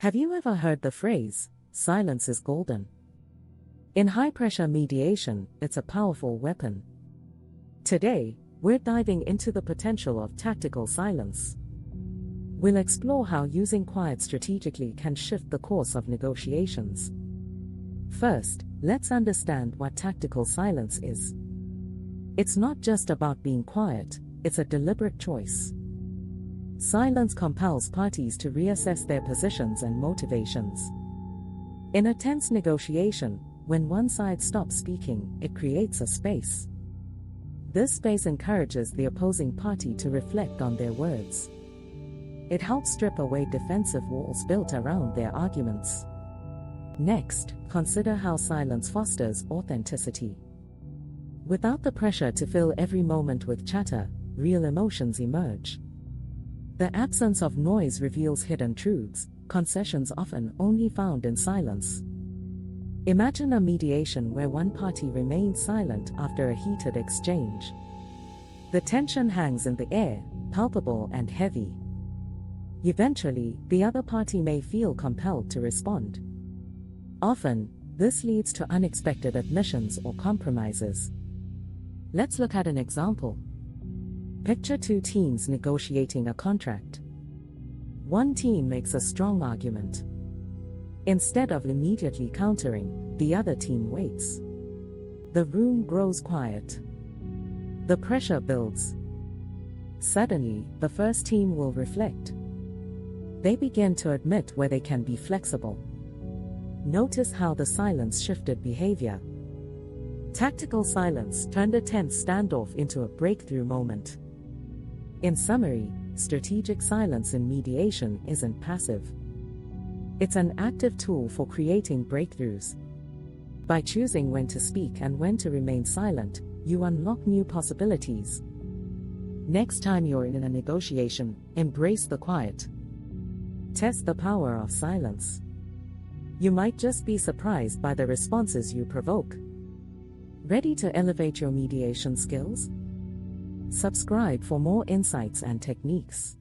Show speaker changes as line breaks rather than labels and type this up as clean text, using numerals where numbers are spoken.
Have you ever heard the phrase, silence is golden? In high-pressure mediation, it's a powerful weapon. Today, we're diving into the potential of tactical silence. We'll explore how using quiet strategically can shift the course of negotiations. First, let's understand what tactical silence is. It's not just about being quiet, it's a deliberate choice. Silence compels parties to reassess their positions and motivations. In a tense negotiation, when one side stops speaking, it creates a space. This space encourages the opposing party to reflect on their words. It helps strip away defensive walls built around their arguments. Next, consider how silence fosters authenticity. Without the pressure to fill every moment with chatter, real emotions emerge. The absence of noise reveals hidden truths, concessions often only found in silence. Imagine a mediation where one party remains silent after a heated exchange. The tension hangs in the air, palpable and heavy. Eventually, the other party may feel compelled to respond. Often, this leads to unexpected admissions or compromises. Let's look at an example. Picture two teams negotiating a contract. One team makes a strong argument. Instead of immediately countering, the other team waits. The room grows quiet. The pressure builds. Suddenly, the first team will reflect. They begin to admit where they can be flexible. Notice how the silence shifted behavior. Tactical silence turned a tense standoff into a breakthrough moment. In summary, strategic silence in mediation isn't passive. It's an active tool for creating breakthroughs. By choosing when to speak and when to remain silent, you unlock new possibilities. Next time you're in a negotiation, embrace the quiet. Test the power of silence. You might just be surprised by the responses you provoke. Ready to elevate your mediation skills? Subscribe for more insights and techniques.